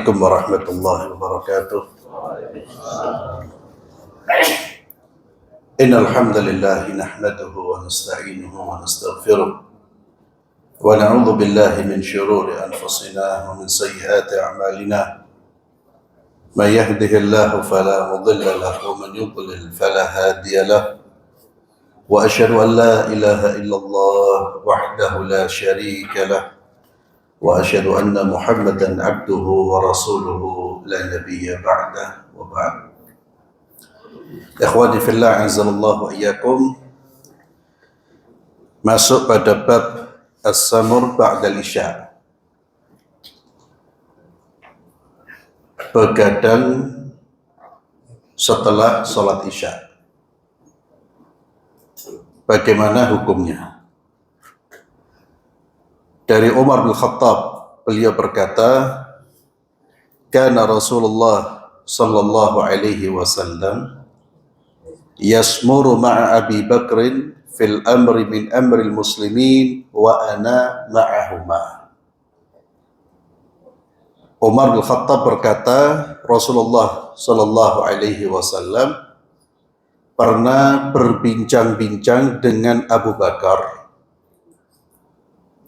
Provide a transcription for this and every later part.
Assalamualaikum warahmatullahi wabarakatuh. Innal hamdalillah nahmaduhu wa nasta'inuhu wa nastaghfiruh wa na'udzu billahi min shururi anfusina wa min sayyiati a'malina. May yahdihillahu fala mudilla lahu wa man yudlil fala hadiya lahu. Wa asyhadu an la ilaha illallah wahdahu la syarika lahu. وأشهد أن محمدًا عبده ورسوله لا نبي بعده وبعد. Ikhwani fillah, azallahu iyyakum. Masuk pada bab as-samur ba'dal isya. Begadang setelah salat isya. Bagaimana hukumnya? Dari Umar bin Khattab, beliau berkata, kana Rasulullah sallallahu alaihi wasallam yasmuru ma'a Abi Bakrin fil amri min amril muslimin wa ana ma'ahuma. Umar bin Khattab berkata, Rasulullah sallallahu alaihi wasallam pernah berbincang-bincang dengan Abu Bakar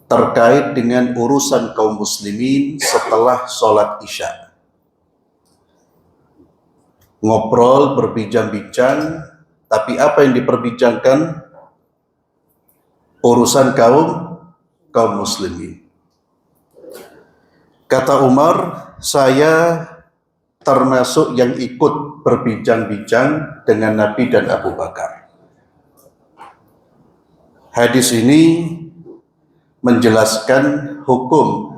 terkait dengan urusan kaum muslimin setelah sholat isya. Ngobrol, berbincang-bincang, tapi apa yang diperbincangkan? Urusan kaum muslimin. Kata Umar, saya termasuk yang ikut berbincang-bincang dengan Nabi dan Abu Bakar. Hadis ini menjelaskan hukum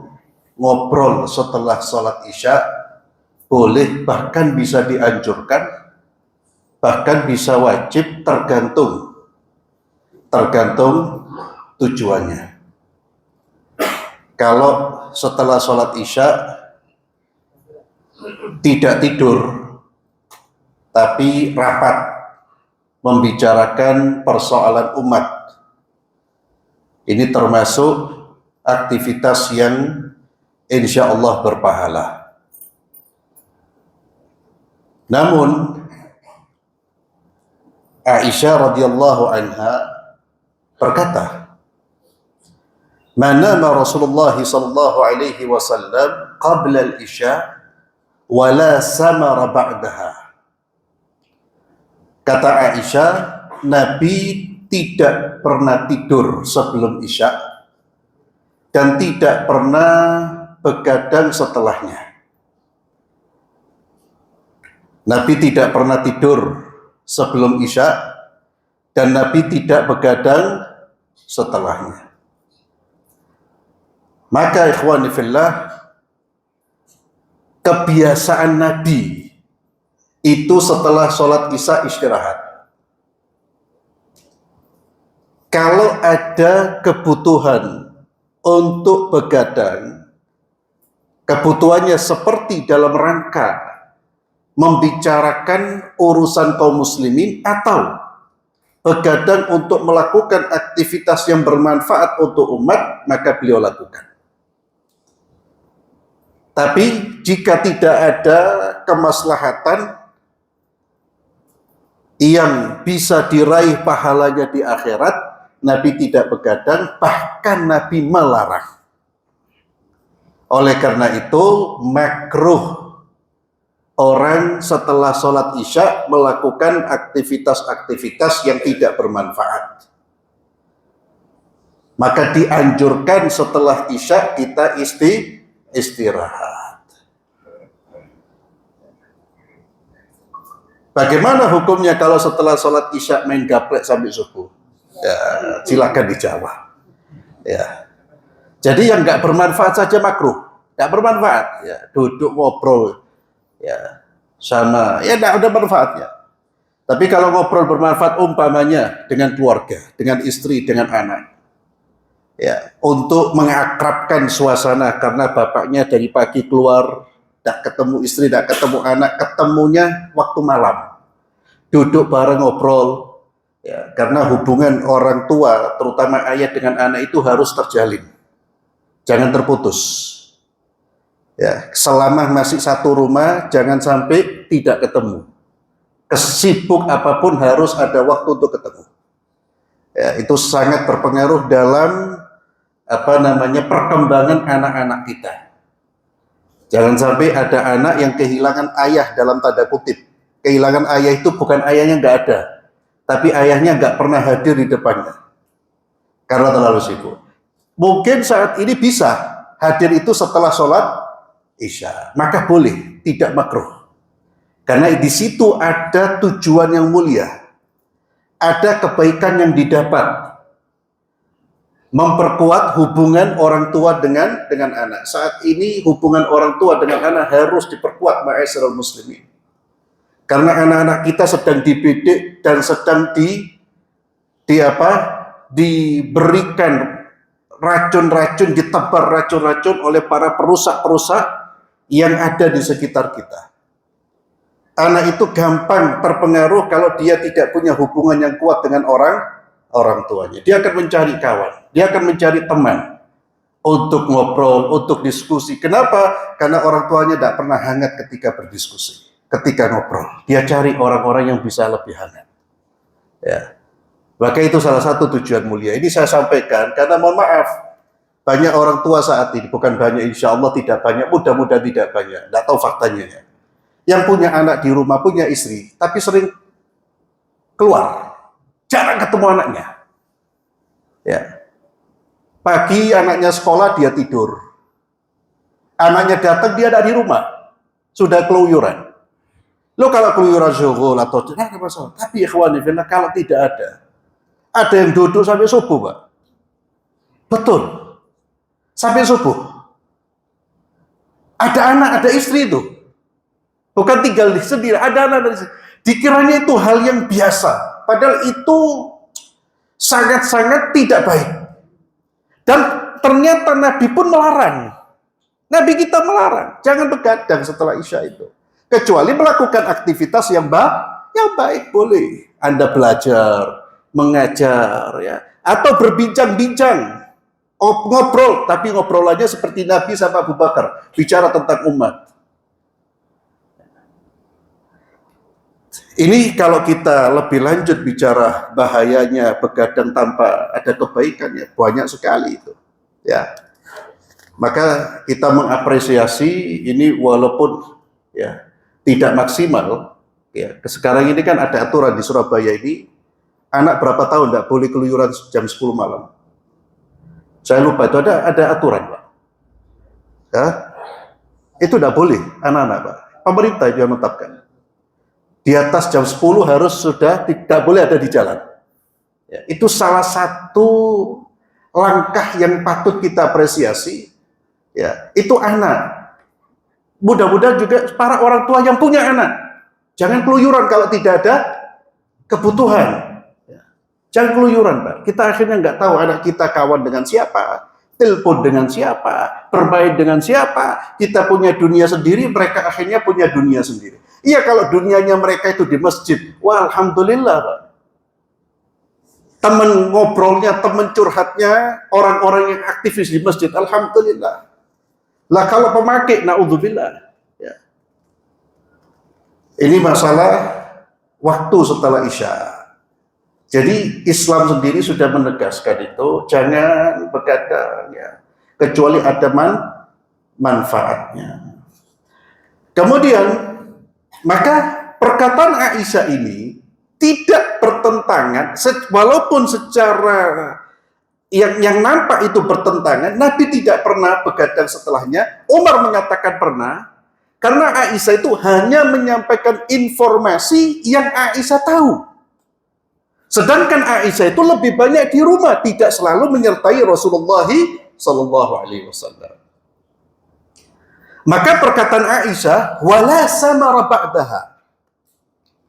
ngobrol setelah sholat isya boleh, bahkan bisa dianjurkan, bahkan bisa wajib, tergantung tujuannya. Kalau setelah sholat isya tidak tidur tapi rapat membicarakan persoalan umat, ini termasuk aktivitas yang insya Allah berpahala. Namun Aisyah radhiyallahu anha berkata, "Manama Rasulullah sallallahu alaihi wasallam qabla al-isya wa la samara ba'daha." Kata Aisyah, Nabi tidak pernah tidur sebelum isya dan tidak pernah begadang setelahnya. Nabi tidak pernah tidur sebelum isya dan Nabi tidak begadang setelahnya. Maka ikhwani fillah, kebiasaan Nabi itu setelah sholat isya istirahat. Kalau ada kebutuhan untuk begadang, kebutuhannya seperti dalam rangka membicarakan urusan kaum muslimin atau begadang untuk melakukan aktivitas yang bermanfaat untuk umat, maka beliau lakukan. Tapi jika tidak ada kemaslahatan yang bisa diraih pahalanya di akhirat, Nabi tidak begadang, bahkan Nabi melarang. Oleh karena itu, makruh orang setelah sholat isya melakukan aktivitas-aktivitas yang tidak bermanfaat. Maka dianjurkan setelah isya kita istirahat. Bagaimana hukumnya kalau setelah sholat isya main gaplek sampai subuh? Ya, silakan dijawab. Ya. Jadi yang nggak bermanfaat saja makruh, nggak bermanfaat. Ya, duduk ngobrol, ya, sama, ya nggak ada manfaatnya. Tapi kalau ngobrol bermanfaat, umpamanya dengan keluarga, dengan istri, dengan anak, ya, untuk mengakrabkan suasana karena bapaknya dari pagi keluar, tidak ketemu istri, tidak ketemu anak, ketemunya waktu malam, duduk bareng ngobrol. Ya, karena hubungan orang tua, terutama ayah dengan anak itu harus terjalin, jangan terputus. Ya, selama masih satu rumah jangan sampai tidak ketemu. Kesibuk apapun harus ada waktu untuk ketemu. Ya, itu sangat berpengaruh dalam perkembangan anak-anak kita. Jangan sampai ada anak yang kehilangan ayah dalam tanda kutip. Kehilangan ayah itu bukan ayahnya nggak ada, tapi ayahnya nggak pernah hadir di depannya karena terlalu sibuk. Mungkin saat ini bisa hadir itu setelah sholat Isya, maka boleh, tidak makruh. Karena di situ ada tujuan yang mulia, ada kebaikan yang didapat, memperkuat hubungan orang tua dengan anak. Saat ini hubungan orang tua dengan anak harus diperkuat, ma'asyiral muslimin. Karena anak-anak kita sedang dididik dan sedang diberikan racun-racun, ditebar racun-racun oleh para perusak-perusak yang ada di sekitar kita. Anak itu gampang terpengaruh kalau dia tidak punya hubungan yang kuat dengan orang tuanya. Dia akan mencari kawan, dia akan mencari teman untuk ngobrol, untuk diskusi. Kenapa? Karena orang tuanya tidak pernah hangat ketika berdiskusi, ketika ngobrol. Dia cari orang-orang yang bisa lebih hangat. Ya. Maka itu salah satu tujuan mulia. Ini saya sampaikan karena mohon maaf, banyak orang tua saat ini, bukan banyak, insya Allah tidak banyak, mudah-mudahan tidak banyak, tidak tahu faktanya ya, yang punya anak di rumah, punya istri, tapi sering keluar, jarang ketemu anaknya. Ya. Pagi anaknya sekolah, dia tidur. Anaknya datang, dia ada di rumah, sudah keluyuran. Lo kalau keluyuran syughul atau tidak ada masalah. Tapi ikhwani fillah, kalau tidak ada yang duduk sampai subuh, Pak. Betul. Sampai subuh. Ada anak, ada istri itu. Bukan tinggal sendiri, ada anak dan istri. Dikiranya itu hal yang biasa. Padahal itu sangat-sangat tidak baik. Dan ternyata Nabi pun melarang. Nabi kita melarang. Jangan begadang setelah Isya itu. Kecuali melakukan aktivitas yang baik boleh. Anda belajar, mengajar, ya, atau berbincang-bincang. Ngobrol, tapi ngobrolannya seperti Nabi sama Abu Bakar, bicara tentang umat. Ini kalau kita lebih lanjut bicara bahayanya begadang tanpa ada kebaikannya, banyak sekali itu. Ya, maka kita mengapresiasi ini walaupun ya tidak maksimal. Ya, sekarang ini kan ada aturan di Surabaya ini, anak berapa tahun tidak boleh keluyuran jam 10 malam. Saya lupa itu ada aturan, Pak. Ya, itu tidak boleh anak-anak, Pak. Pemerintah juga menetapkan. Di atas jam 10 harus sudah tidak boleh ada di jalan. Ya, itu salah satu langkah yang patut kita apresiasi. Ya, itu anak. Mudah-mudahan juga para orang tua yang punya anak. Jangan keluyuran kalau tidak ada kebutuhan. Jangan keluyuran, Pak. Kita akhirnya nggak tahu anak kita kawan dengan siapa, telepon dengan siapa, bermain dengan siapa. Kita punya dunia sendiri, mereka akhirnya punya dunia sendiri. Iya, kalau dunianya mereka itu di masjid, wah alhamdulillah, Pak. Teman ngobrolnya, teman curhatnya, orang-orang yang aktivis di masjid, alhamdulillah. Lah kalau pemakai, naudzubillah. Ya. Ini masalah waktu setelah Isya. Jadi Islam sendiri sudah menegaskan itu, jangan begadang ya, kecuali ada manfaatnya. Kemudian, maka perkataan Aisyah ini tidak bertentangan, walaupun secara yang nampak itu bertentangan. Nabi tidak pernah begadang setelahnya. Umar mengatakan pernah, karena Aisyah itu hanya menyampaikan informasi yang Aisyah tahu. Sedangkan Aisyah itu lebih banyak di rumah, tidak selalu menyertai Rasulullah Sallallahu Alaihi Wasallam. Maka perkataan Aisyah, wala samara ba'daha.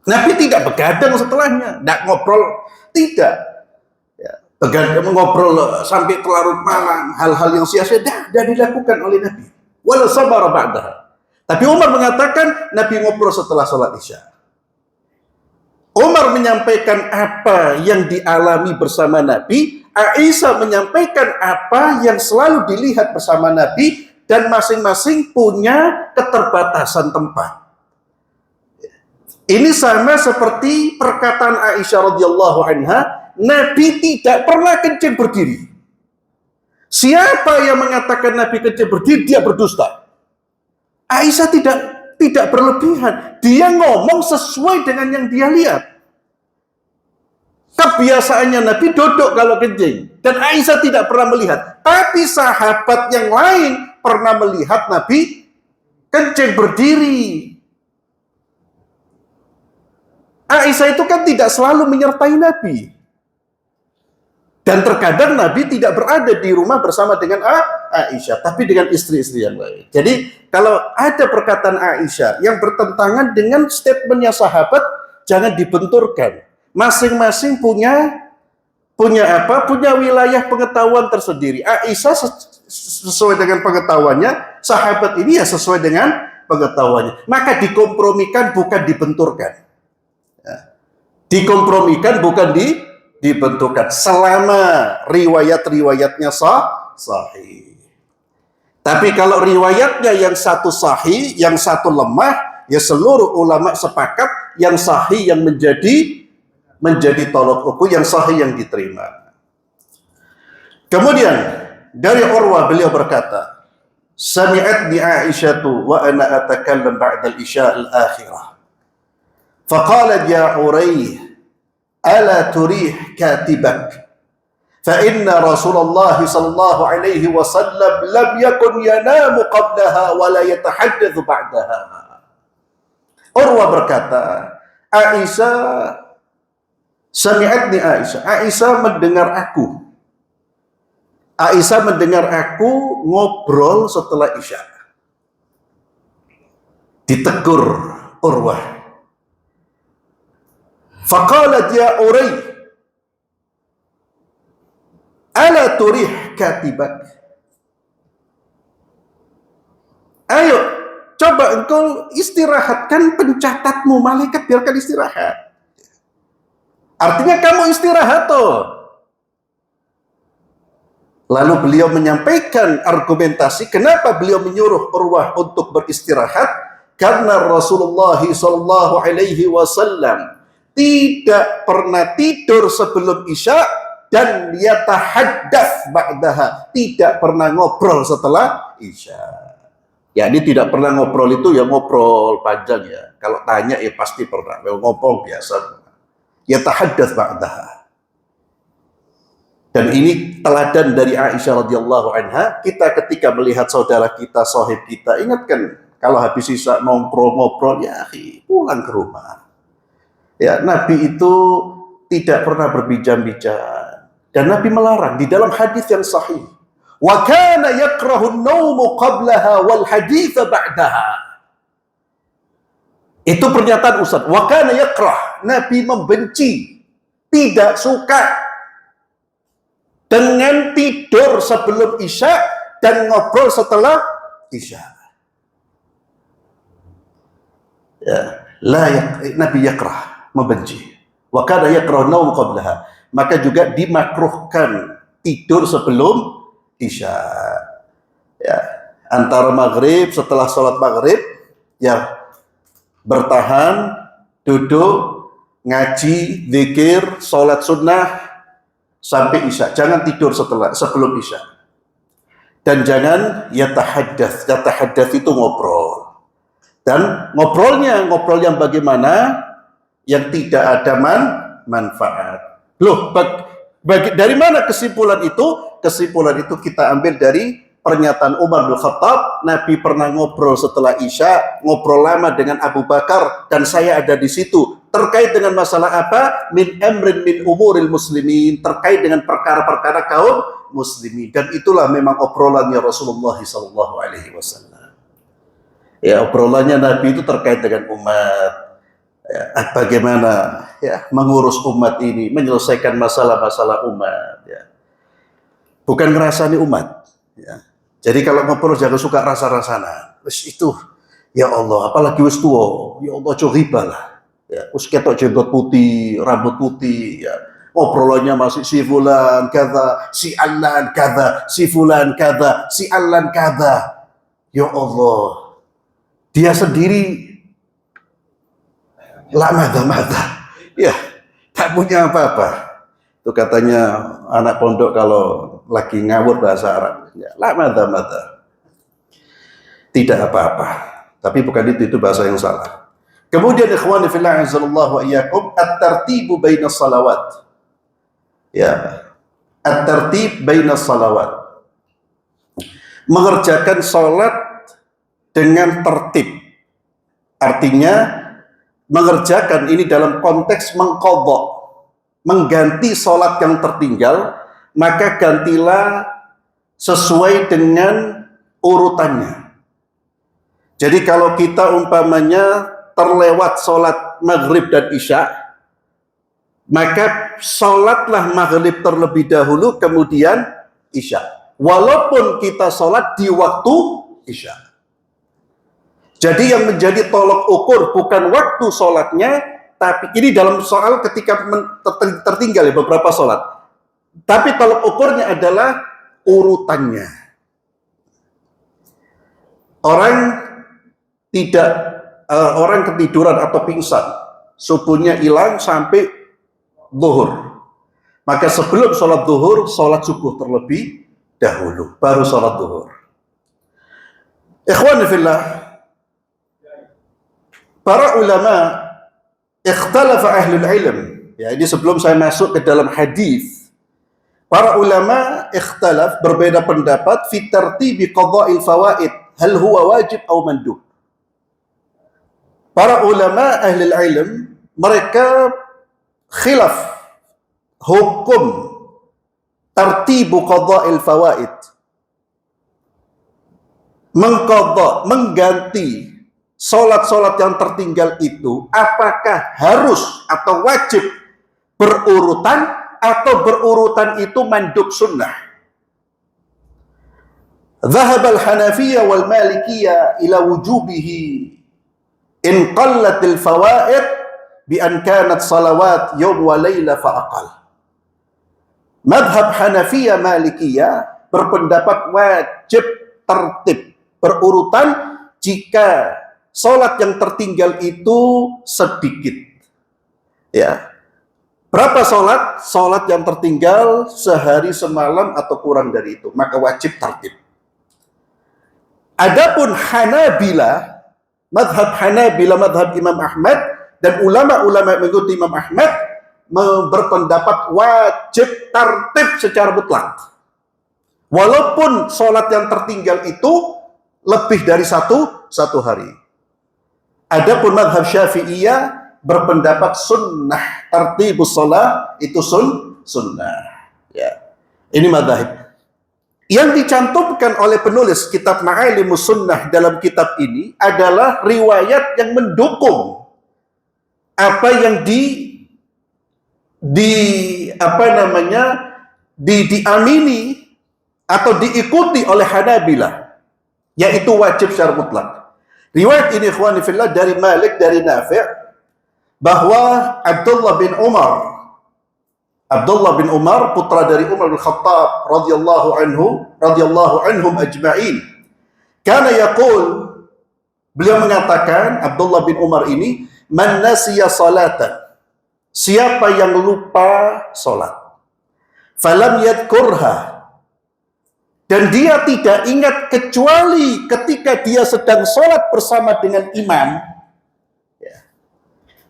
Nabi tidak begadang setelahnya, tidak ngobrol, tidak. Ya, begadang ngobrol sampai terlarut malam, hal-hal yang sia-sia tidak dilakukan oleh Nabi. Wala samara ba'daha. Tapi Umar mengatakan Nabi ngobrol setelah sholat Isya. Umar menyampaikan apa yang dialami bersama Nabi, Aisyah menyampaikan apa yang selalu dilihat bersama Nabi, dan masing-masing punya keterbatasan tempat. Ini sama seperti perkataan Aisyah radhiyallahu anha, Nabi tidak pernah kencing berdiri. Siapa yang mengatakan Nabi kencing berdiri, dia berdusta. Aisyah tidak berlebihan. Dia ngomong sesuai dengan yang dia lihat. Kebiasaannya Nabi duduk kalau kencing. Dan Aisyah tidak pernah melihat. Tapi sahabat yang lain pernah melihat Nabi kencing berdiri. Aisyah itu kan tidak selalu menyertai Nabi. Dan terkadang Nabi tidak berada di rumah bersama dengan Aisyah, tapi dengan istri-istri yang lain. Jadi kalau ada perkataan Aisyah yang bertentangan dengan statementnya sahabat, jangan dibenturkan. Masing-masing punya wilayah pengetahuan tersendiri. Aisyah sesuai dengan pengetahuannya, sahabat ini ya sesuai dengan pengetahuannya. Maka dikompromikan, bukan dibenturkan. Dikompromikan, bukan dibenturkan, selama riwayat-riwayatnya sahih. Tapi kalau riwayatnya yang satu sahih, yang satu lemah, ya seluruh ulama sepakat yang sahih yang menjadi tolok ukur, yang sahih yang diterima. Kemudian dari Urwah beliau berkata, sami'atni Aisyatu wa ana atakallam ba'da al-isya al-akhirah. Faqalat ya Urayh, ala turih katibak, fa inna Rasulullah sallallahu alaihi wasallam lam yakun yanamu qablaha wa la yatahaddatsu ba'daha. Urwah berkata, Aisyah, sami'atni Aisyah, Aisyah mendengar aku ngobrol setelah Isya. Ditegur Urwah. Faqalat ya Urayh, ala turih katibak. Ayo, coba engkau istirahatkan pencatatmu, malaikat biarkan istirahat. Artinya kamu istirahat toh. Lalu beliau menyampaikan argumentasi kenapa beliau menyuruh Urwah untuk beristirahat, karena Rasulullah sallallahu alaihi wasallam tidak pernah tidur sebelum Isya dan yatahaddath ba'daha, tidak pernah ngobrol setelah Isya. Ya, ini tidak pernah ngobrol itu ya ngobrol panjang ya. Kalau tanya ya pasti pernah. Ngobrol biasa. Yatahaddath ba'daha. Dan ini teladan dari Aisyah radhiyallahu anha. Kita ketika melihat saudara kita, sahib kita, ingatkan kalau habis Isya ngobrol ya pulang ke rumah. Ya, Nabi itu tidak pernah berbincang-bincang, dan Nabi melarang di dalam hadis yang sahih. Wa kana yakrahu an-nawmu qablaha wal hadits ba'daha. Itu pernyataan Ustaz. Wa kana yakrah, Nabi membenci, tidak suka dengan tidur sebelum Isya dan ngobrol setelah Isya. Ya, Nabi yakrah, membenci. Wa kana yakrahu an-nawm qablaha. Maka juga dimakruhkan tidur sebelum Isya. Ya, antara maghrib, setelah sholat maghrib, ya bertahan, duduk, ngaji, zikir, sholat sunnah sampai Isya. Jangan tidur sebelum Isya. Dan jangan yatahaddath. Yatahaddath itu ngobrol. Dan ngobrol yang bagaimana? Yang tidak ada manfaat. Loh, dari mana kesimpulan itu? Kesimpulan itu kita ambil dari pernyataan Umar bin Khattab. Nabi pernah ngobrol setelah Isya, ngobrol lama dengan Abu Bakar, dan saya ada di situ. Terkait dengan masalah apa? Min amrin min umuril muslimin, terkait dengan perkara-perkara kaum muslimin. Dan itulah memang obrolannya Rasulullah SAW. Ya, obrolannya Nabi itu terkait dengan umat. Ya, bagaimana ya mengurus umat ini, menyelesaikan masalah-masalah umat. Ya. Bukan ngerasani umat. Ya. Jadi kalau ngobrol jangan suka rasa-rasana. Wis itu, ya Allah, apalagi wis tua, ya Allah coba lah. Ya, wis ketok jenggot putih, rambut putih. Ya. Obrolannya masih si fulan kada, si alan kada, si fulan kada, si alan kada. Ya Allah, dia sendiri la madha. Ya, tak punya apa-apa. Itu katanya anak pondok kalau lagi ngawur bahasa Arab. Ya, la madha. Tidak apa-apa. Tapi bukan itu bahasa yang salah. Kemudian ikhwani fillah azallahu wa iyyakum at-tartibu bainas salawat. Ya, at-tartib bainas salawat. Mengerjakan salat dengan tertib. Artinya mengerjakan ini dalam konteks mengqadha, mengganti salat yang tertinggal, maka gantilah sesuai dengan urutannya. Jadi kalau kita umpamanya terlewat salat maghrib dan isya, maka salatlah maghrib terlebih dahulu kemudian isya. Walaupun kita salat di waktu isya. Jadi yang menjadi tolok ukur bukan waktu salatnya, tapi ini dalam soal ketika tertinggal ya beberapa salat. Tapi tolok ukurnya adalah urutannya. Orang ketiduran atau pingsan, subuhnya hilang sampai zuhur. Maka sebelum sholat zuhur, sholat subuh terlebih dahulu, baru sholat zuhur. Ikhwan fillah, para ulama ikhtalafa ahlul ilm. Ya, ini sebelum saya masuk ke dalam hadis. Para ulama ikhtalaf, berbeda pendapat fi tartibi qadha'il fawaid, hal huwa wajib atau mandub. Para ulama ahlul ilm mereka khilaf hukum tartibu qadha'il fawaid, mengganti salat-salat yang tertinggal itu apakah harus atau wajib berurutan atau berurutan itu mandub sunnah. Dhahab al-Hanafiyah wal Malikiyah ila wujubihi in qallatil fawaid bi an kanat salawat yawm wa layla fa aqal. Madhab Hanafiyah Malikiyah berpendapat wajib tertib berurutan jika salat yang tertinggal itu sedikit. Ya. Berapa salat? Salat yang tertinggal sehari semalam atau kurang dari itu, maka wajib tertib. Adapun Hanabila, madhab Imam Ahmad dan ulama-ulama yang mengikuti Imam Ahmad berpendapat wajib tertib secara mutlak. Walaupun sholat yang tertinggal itu lebih dari satu hari. Adapun madhab Syafi'iyah berpendapat sunnah, tertibus sholat itu sunnah. Ya. Ini madhab. Yang dicantumkan oleh penulis kitab Ma'alimus Sunnah dalam kitab ini adalah riwayat yang mendukung apa yang diamini atau diikuti oleh Hanabilah, yaitu wajib secara mutlak. Riwayat ini ikhwani fillah dari Malik dari Nafi' bahwa Abdullah bin Umar putra dari Umar bin Khattab radhiyallahu anhum ajma'in, kana yaqul, beliau mengatakan, Abdullah bin Umar ini, man nasiya salatan, siapa yang lupa salat, falam yadhkurha, dan dia tidak ingat kecuali ketika dia sedang salat bersama dengan imam,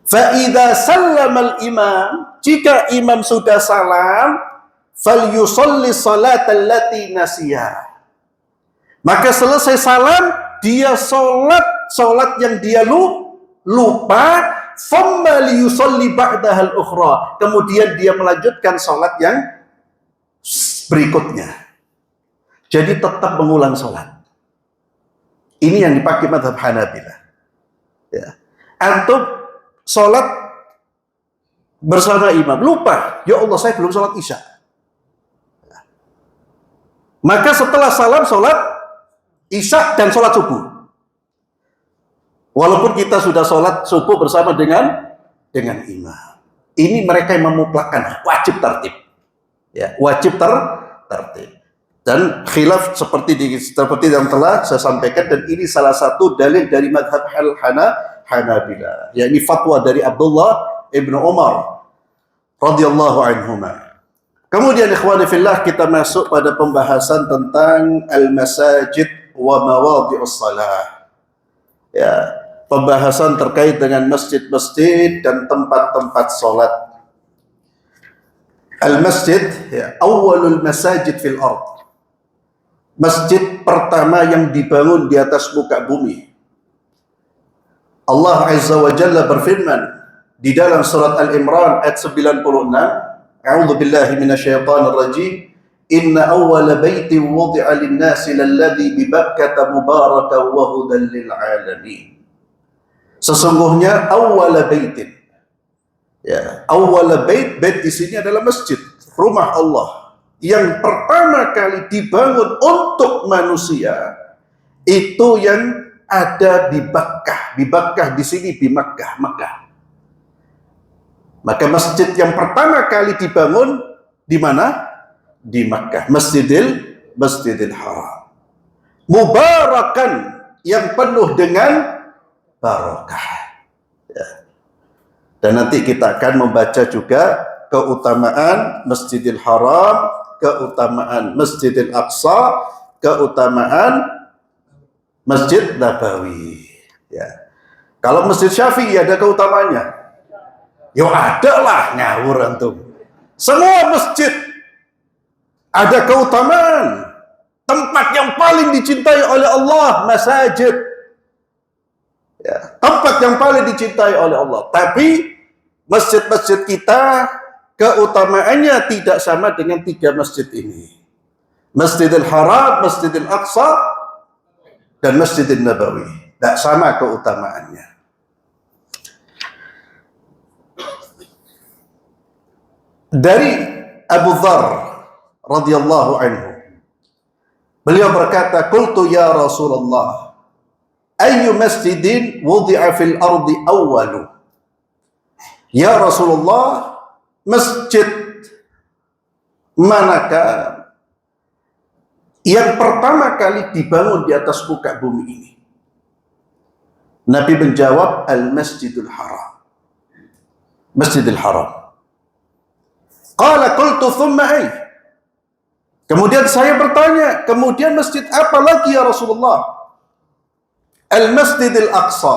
fa idza sallamal imam, jika imam sudah salam, falyusalli salatal lati nasiya, maka selesai salam dia salat yang dia lupa, thumma liyusalli ba'daha al-ukhra, kemudian dia melanjutkan salat yang berikutnya. Jadi tetap mengulang salat. Ini yang dipakai mazhab Hanabilah. Ya. Antum salat bersama imam, lupa, ya Allah saya belum salat isya. Maka setelah salam salat isya dan salat subuh. Walaupun kita sudah salat subuh bersama dengan imam. Ini mereka yang memutlakkan wajib tertib. Ya, wajib tertib. Dan khilaf seperti yang telah saya sampaikan, dan ini salah satu dalil dari madhab Hanabilah, yakni fatwa dari Abdullah ibnu Umar radhiyallahu anhuma. Kemudian ikhwani fillah, kita masuk pada pembahasan tentang al-masajid wa mawadhi'us salah. Ya, pembahasan terkait dengan masjid-masjid dan tempat-tempat salat. Al-masjid, ya, awwalul masajid fil ard. Masjid pertama yang dibangun di atas muka bumi. Allah Azza wa Jalla berfirman di dalam surat Al-Imran ayat 96, A'udzu billahi minasyaitonir rajim, Inna awwala baitin wudi'a lin-nasi lalladzi bi Bakkah mubarakan wa hudan lil alamin. Sesungguhnya awwala baitin, ya, awwala bait di sini adalah masjid, rumah Allah yang pertama kali dibangun untuk manusia, itu yang ada di Bakkah. Di Bakkah di sini di Makkah, Makkah. Maka masjid yang pertama kali dibangun di mana? Di Makkah, Masjidil Haram. Mubarakan, yang penuh dengan barakah. Ya. Dan nanti kita akan membaca juga keutamaan Masjidil Haram, keutamaan Masjidil Aqsa, keutamaan Masjid Nabawi. Ya. Kalau Masjid Syafi'i ada keutamaannya? Ya ada lah, ngawur antum. Semua masjid ada keutamaan. Tempat yang paling dicintai oleh Allah, masajid. Ya, tempat yang paling dicintai oleh Allah. Tapi masjid-masjid kita keutamaannya tidak sama dengan 3 masjid ini. Masjidil Haram, Masjidil Aqsa, dan Masjidil Nabawi. Tidak sama keutamaannya. Dari Abu Dzar radhiyallahu anhu, beliau berkata, qultu ya Rasulullah, ayyu masjidin wudi'a fil ardi awwalu? Ya Rasulullah, masjid manakah yang pertama kali dibangun di atas muka bumi ini? Nabi menjawab, Al-Masjidul Haram. Masjidil Haram. Qala qultu thumma ay? Kemudian saya bertanya, kemudian masjid apa lagi ya Rasulullah? Al-Masjidil Aqsa.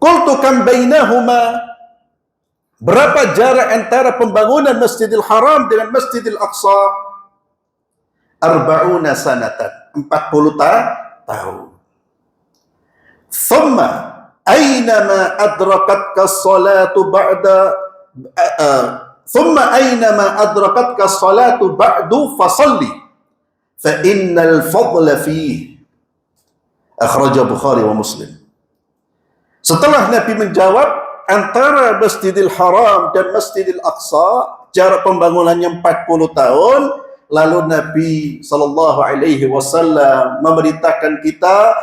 Qultu kam bainahuma? Berapa jarak antara pembangunan Masjidil Haram dengan Masjidil Aqsa? 40 sanatan, 40 tahun. Thumma aynama adrakatka as-salatu ba'da thumma aynama adrakatka as-salatu ba'du fasalli fa innal fadla fihi. Akhrajah Bukhari wa Muslim. Setelah Nabi menjawab, antara Masjidil Haram dan Masjidil Aqsa jarak pembangunannya 40 tahun, lalu Nabi sallallahu alaihi wasallam memerintahkan kita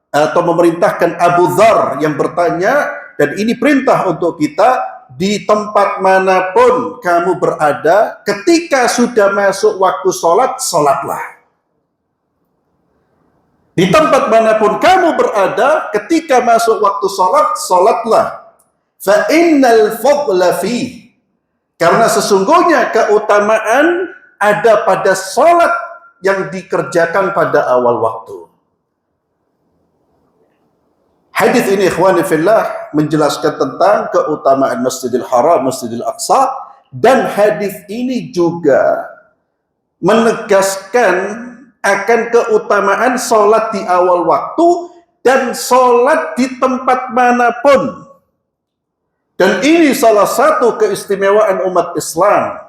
atau memerintahkan Abu Dzar yang bertanya, dan ini perintah untuk kita, di tempat manapun kamu berada, ketika sudah masuk waktu sholat, sholatlah. Di tempat manapun kamu berada, ketika masuk waktu sholat, sholatlah. Fa innal fadla fi, karena sesungguhnya keutamaan ada pada sholat yang dikerjakan pada awal waktu. Hadis ini ikhwani fillah menjelaskan tentang keutamaan Masjidil Haram, Masjidil Aqsa, dan hadis ini juga menegaskan akan keutamaan sholat di awal waktu dan sholat di tempat manapun. Dan ini salah satu keistimewaan umat Islam.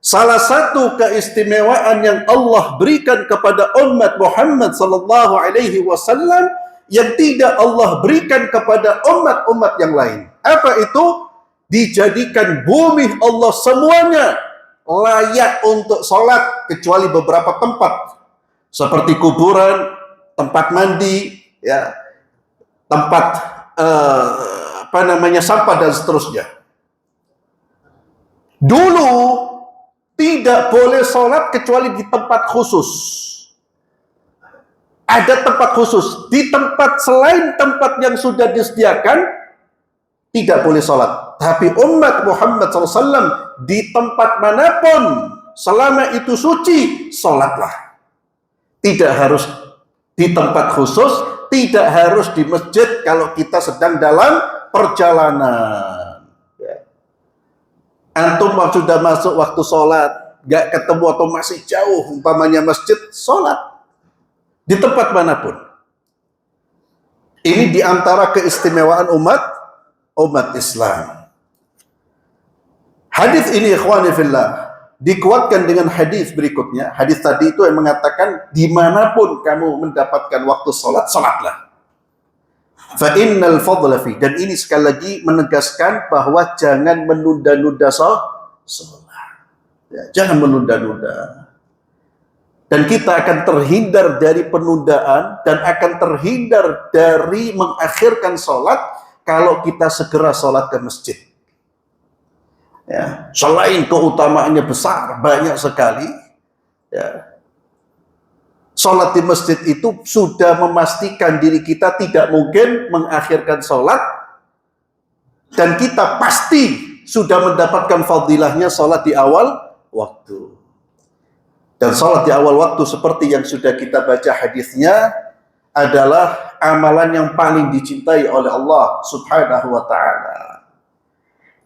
Salah satu keistimewaan yang Allah berikan kepada umat Muhammad sallallahu alaihi wasallam yang tidak Allah berikan kepada umat-umat yang lain. Apa itu? Dijadikan bumi Allah semuanya layak untuk sholat, kecuali beberapa tempat seperti kuburan, tempat mandi, ya, tempat sampah dan seterusnya. Dulu tidak boleh sholat kecuali di tempat khusus. Ada tempat khusus. Di tempat selain tempat yang sudah disediakan, tidak boleh sholat. Tapi umat Muhammad SAW di tempat manapun, selama itu suci, sholatlah. Tidak harus di tempat khusus, tidak harus di masjid kalau kita sedang dalam perjalanan. Antum sudah masuk waktu sholat, gak ketemu atau masih jauh, umpamanya masjid, sholat di tempat manapun. Ini diantara keistimewaan umat Islam. Hadis ini ikhwani fillah dikuatkan dengan hadis berikutnya. Hadis tadi itu yang mengatakan dimanapun kamu mendapatkan waktu sholat, sholatlah. Fa innal fadla fi, dan ini sekali lagi menegaskan bahwa jangan menunda-nunda sholat. Ya, jangan menunda-nunda. Dan kita akan terhindar dari penundaan dan akan terhindar dari mengakhirkan sholat kalau kita segera sholat ke masjid. Ya, selain keutamaannya besar, banyak sekali. Ya. Sholat di masjid itu sudah memastikan diri kita tidak mungkin mengakhirkan sholat, dan kita pasti sudah mendapatkan fadilahnya sholat di awal waktu. Dan sholat di awal waktu seperti yang sudah kita baca hadisnya adalah amalan yang paling dicintai oleh Allah Subhanahu wa ta'ala.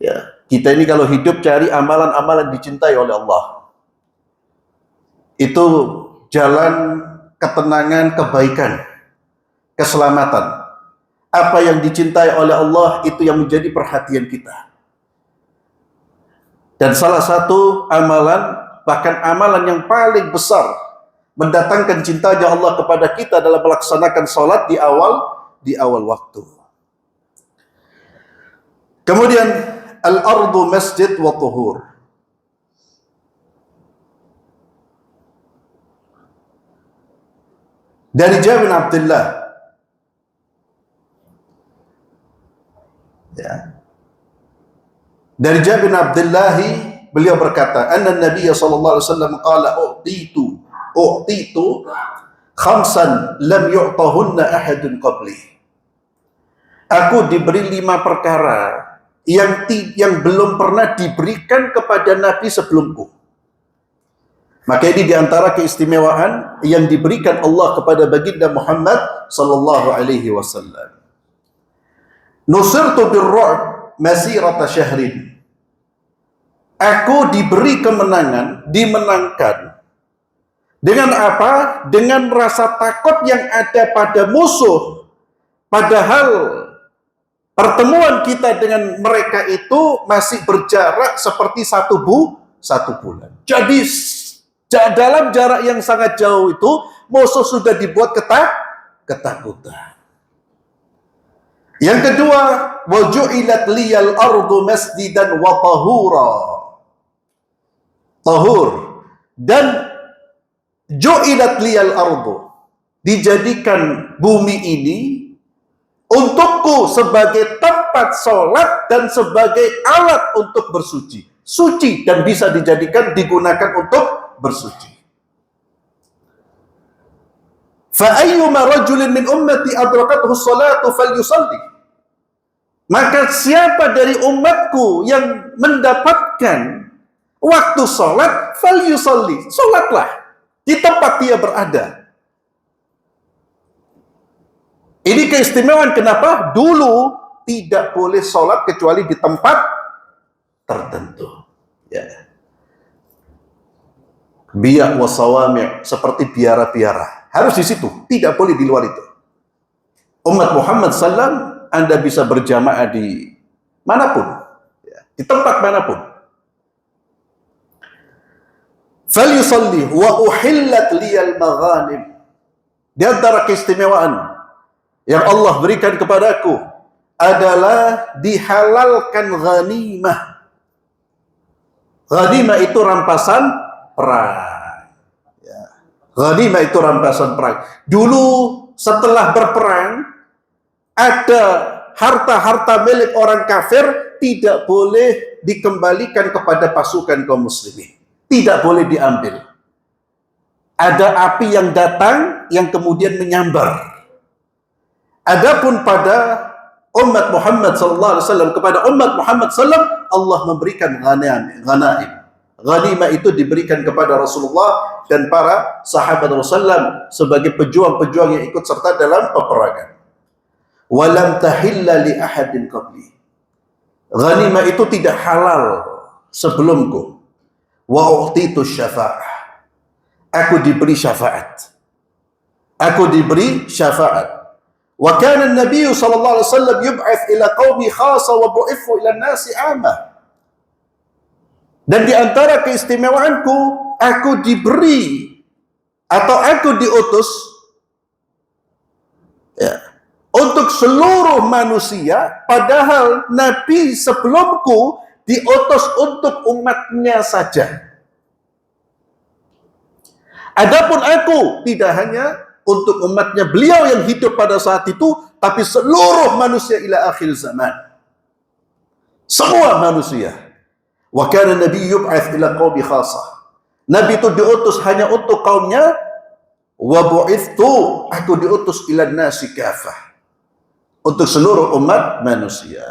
Ya, kita ini kalau hidup cari amalan-amalan dicintai oleh Allah. Itu jalan ketenangan, kebaikan, keselamatan. Apa yang dicintai oleh Allah itu yang menjadi perhatian kita. Dan salah satu amalan, bahkan amalan yang paling besar mendatangkan cintanya Allah kepada kita dalam melaksanakan sholat di awal waktu. Kemudian al-ardu masjid wa tuhur. Dari Jabir bin Abdullah, ya. Dari Jabir bin Abdullah beliau berkata, anna Nabi sallallahu alaihi wasallam qala u'titu khamsan lam yu'tahunna ahadun qabli. Aku diberi 5 perkara yang belum pernah diberikan kepada Nabi sebelumku. Maka ini diantara keistimewaan yang diberikan Allah kepada baginda Muhammad sallallahu alaihi wasallam. Nusirtu birru'b masirata syahrin. Aku diberi kemenangan, dimenangkan. Dengan apa? Dengan rasa takut yang ada pada musuh. Padahal pertemuan kita dengan mereka itu masih berjarak seperti satu bulan. Jadi dalam jarak yang sangat jauh itu musuh sudah dibuat ketakutan. Yang kedua, wa ju'ilat liyal ardu masjidan wa tahura. Tahur. Dan ju'ilat liyal ardu, dijadikan bumi ini untukku sebagai tempat sholat dan sebagai alat untuk bersuci. Suci dan bisa dijadikan, digunakan untuk bersuci. Fa ayyuma rajulin min ummati adrakathu sholatu falyusalli. Maka siapa dari umatku yang mendapatkan waktu sholat, falyusalli, sholatlah di tempat dia berada. Ini keistimewaan kenapa? Dulu tidak boleh sholat kecuali di tempat tertentu. Ya. Biak wasawami', seperti biara-biara. Harus di situ, tidak boleh di luar itu. Umat Muhammad SAW, Anda bisa berjamaah di manapun, ya, di tempat manapun. Falyusalli wa uhillat liyal maghanim. Di antara keistimewaan yang Allah berikan kepadaku adalah dihalalkan ghanimah. Ghanimah itu rampasan perang. Ya. Ghanimah itu rampasan perang. Dulu setelah berperang, ada harta-harta milik orang kafir tidak boleh dikembalikan kepada pasukan kaum muslimin. Tidak boleh diambil. Ada api yang datang yang kemudian menyambar. Adapun pada umat Muhammad SAW, kepada umat Muhammad SAW, Allah memberikan ghanaim. Ghanimah itu diberikan kepada Rasulullah dan para sahabat Rasulullah sebagai pejuang-pejuang yang ikut serta dalam peperangan. Walam tahilla li ahadin qabli. Ghanimah itu tidak halal sebelumku. Wa u'titu syafa'ah. Aku diberi syafaat. Aku diberi syafaat. Wa kana an-nabiy sallallahu alaihi wasallam yub'ats ila qaumi khassa wa bu'ithu ila an-nasi 'amma. Dan di antara keistimewaanku, aku diberi atau aku diutus ya, untuk seluruh manusia, padahal Nabi sebelumku diutus untuk umatnya saja. Adapun aku tidak hanya untuk umatnya beliau yang hidup pada saat itu, tapi seluruh manusia ila akhir zaman. Semua manusia. Wa kana nabi yub'ats ila qaumi khassah. Nabi itu diutus hanya untuk kaumnya. Wa bu'ithu, aku diutus ila nasi kafah. Untuk seluruh umat manusia.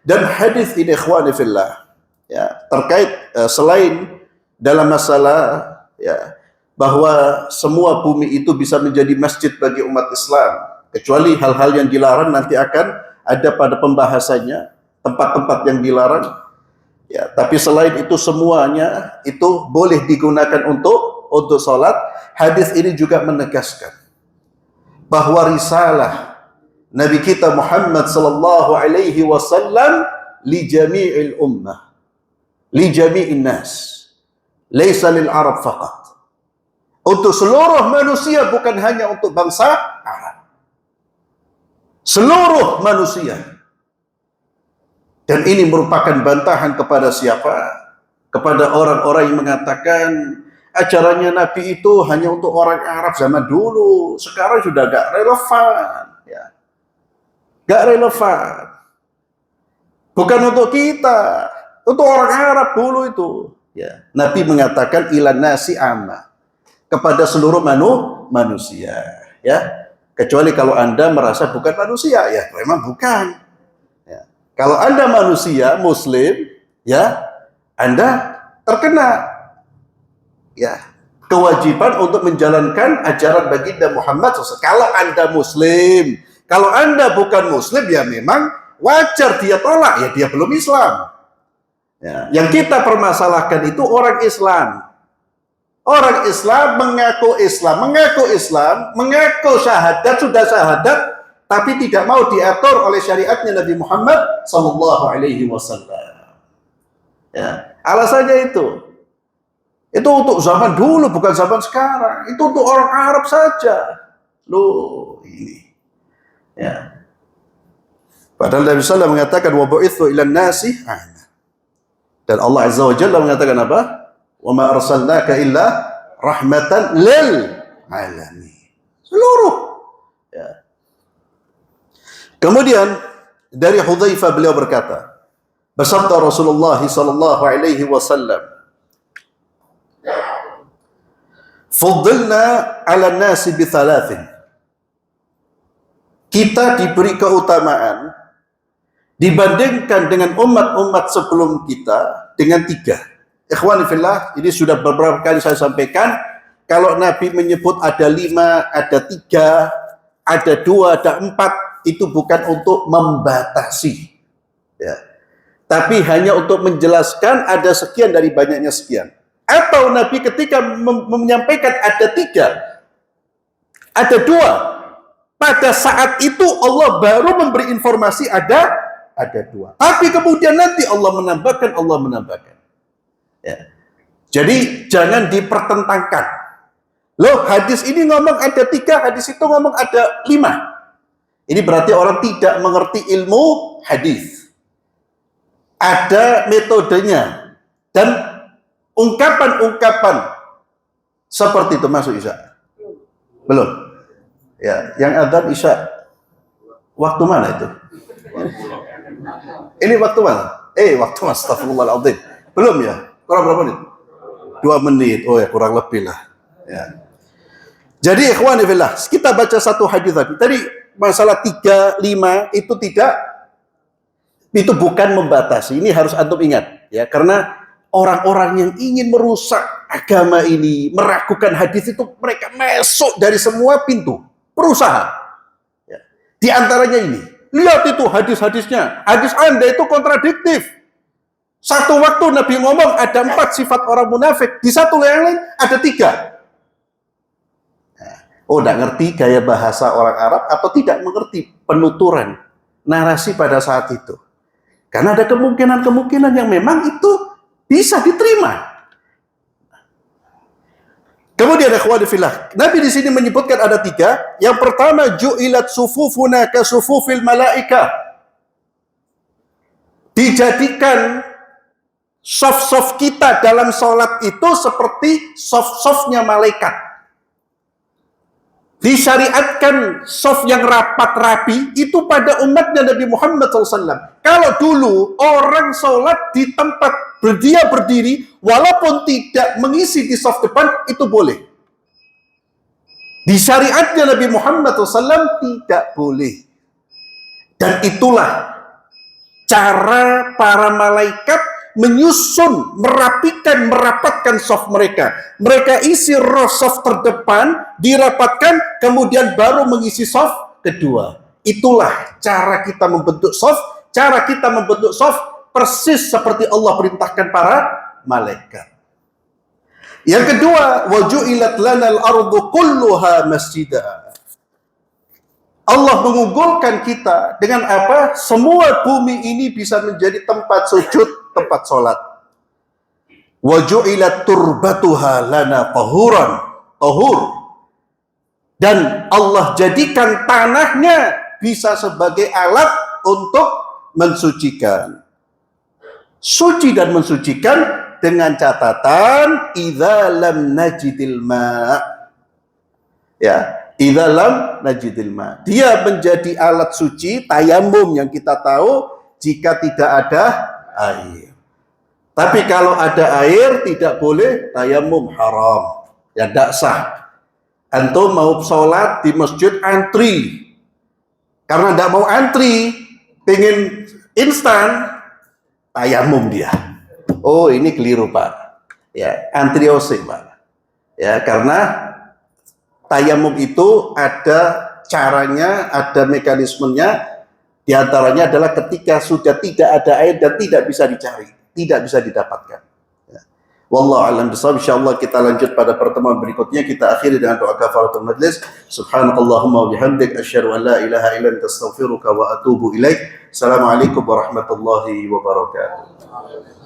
Dan hadis ini ikhwani fillah, ya, terkait selain dalam masalah ya, bahwa semua bumi itu bisa menjadi masjid bagi umat Islam, kecuali hal-hal yang dilarang nanti akan ada pada pembahasannya, tempat-tempat yang dilarang. Ya, tapi selain itu semuanya itu boleh digunakan untuk salat. Hadis ini juga menegaskan bahwa risalah Nabi kita Muhammad sallallahu alaihi wasallam li jami'il ummah, li jami'in nas, laisa lil Arab faqat. Untuk seluruh manusia, bukan hanya untuk bangsa Arab. Seluruh manusia. Dan ini merupakan bantahan kepada siapa? Kepada orang-orang yang mengatakan acaranya Nabi itu hanya untuk orang Arab zaman dulu. Sekarang sudah gak relevan. Ya. Gak relevan. Bukan untuk kita. Untuk orang Arab dulu itu. Ya. Nabi mengatakan ilan nasi amma. Kepada seluruh manusia, ya, kecuali kalau Anda merasa bukan manusia, ya memang bukan. Ya. Kalau Anda manusia Muslim, ya, Anda terkena ya kewajiban untuk menjalankan ajaran baginda Muhammad SAW. Kalau Anda Muslim, kalau Anda bukan Muslim, ya memang wajar dia tolak, ya dia belum Islam. Ya. Yang kita permasalahkan itu orang Islam. Orang Islam mengaku syahadat, sudah syahadat, tapi tidak mau diatur oleh syariatnya Nabi Muhammad sallallahu alaihi wasallam. Ya, alasannya itu untuk zaman dulu, bukan zaman sekarang. Itu untuk orang Arab saja. Loh, ini. Ya. Padahal Nabi sallallahu mengatakan wa bu'itsu ilan nasi. Dan Allah Azza wa Jalla mengatakan apa? Wa ma arsalnaka illa rahmatan lil alamin. Seluruh. Ya. Kemudian dari Hudzaifah beliau berkata, bersabda Rasulullah sallallahu alaihi wasallam, "Fuddilna 'ala an-nasi bi thalathin." Kita diberi keutamaan dibandingkan dengan umat-umat sebelum kita dengan 3. Ikhwani fillah, ini sudah beberapa kali saya sampaikan, kalau Nabi menyebut ada 5, ada 3, ada 2, ada 4, itu bukan untuk membatasi. Ya. Tapi hanya untuk menjelaskan ada sekian dari banyaknya sekian. Atau Nabi ketika menyampaikan ada 3, ada 2, pada saat itu Allah baru memberi informasi ada 2. Tapi kemudian nanti Allah menambahkan. Ya. Jadi jangan dipertentangkan. Loh, hadis ini ngomong ada 3, hadis itu ngomong ada 5. Ini berarti orang tidak mengerti ilmu hadis. Ada metodenya dan ungkapan-ungkapan seperti itu. Masuk Isya? Belum. Ya, yang adzan Isya waktu mana itu? Ini waktu mana? Waktu astagfirullahaladzim. Belum ya? Kurang berapa menit? 2 menit. Oh ya, kurang lebih lah. Ya. Jadi ikhwani fillah, kita baca satu hadis tadi. Tadi masalah 3, 5 itu tidak, itu bukan membatasi. Ini harus antum ingat ya, karena orang-orang yang ingin merusak agama ini, meragukan hadis itu, mereka masuk dari semua pintu, berusaha. Ya. Di antaranya ini, lihat itu hadis-hadisnya. Hadis Anda itu kontradiktif. Satu waktu Nabi ngomong ada 4 sifat orang munafik, di satu yang lain ada 3. Oh, tidak ngerti gaya bahasa orang Arab atau tidak mengerti penuturan narasi pada saat itu. Karena ada kemungkinan-kemungkinan yang memang itu bisa diterima. Kemudian ikhwani fillah, Nabi di sini menyebutkan ada 3. Yang pertama, ju'ilat sufufuna ka sufufil malaika. Dijadikan soft-soft kita dalam sholat itu seperti soft-softnya malaikat. Disyariatkan soft yang rapat rapi itu pada umatnya Nabi Muhammad SAW. Kalau dulu orang sholat di tempat dia berdiri, walaupun tidak mengisi di soft depan, itu boleh. Di syariatnya Nabi Muhammad SAW tidak boleh. Dan itulah cara para malaikat menyusun, merapikan, merapatkan soft mereka. Mereka isi row soft terdepan, dirapatkan, kemudian baru mengisi soft kedua. Itulah cara kita membentuk soft. Cara kita membentuk soft persis seperti Allah perintahkan para malaikat. Yang kedua, waju'ilat lanal ardu kulluha masjidah. Allah mengunggulkan kita dengan apa? Semua bumi ini bisa menjadi tempat sujud, tempat sholat. Waju'ilat turbatuha lana tahuran, tahur. Dan Allah jadikan tanahnya bisa sebagai alat untuk mensucikan. Suci dan mensucikan dengan catatan idza lam najidil ma. Ya. Idza lam najidil ma. Dia menjadi alat suci, tayamum yang kita tahu jika tidak ada air. Tapi kalau ada air tidak boleh tayamum, haram. Ya tidak sah. Antum mau sholat di masjid antri. Karena tidak mau antri, pengen instan, tayamum dia. Oh, ini keliru, Pak. Ya, antriose, Pak. Ya, karena tayamum itu ada caranya, ada mekanismenya. Di antaranya adalah ketika sudah tidak ada air dan tidak bisa dicari, tidak bisa didapatkan. Ya. Wallahu a'lam bishawab. Insyaallah kita lanjut pada pertemuan berikutnya. Kita akhiri dengan doa kafaratul majlis. Subhanakallahumma wa bihamdik asyhadu an la ilaha illa anta astaghfiruka wa atubu ilaik. Assalamualaikum warahmatullahi wabarakatuh.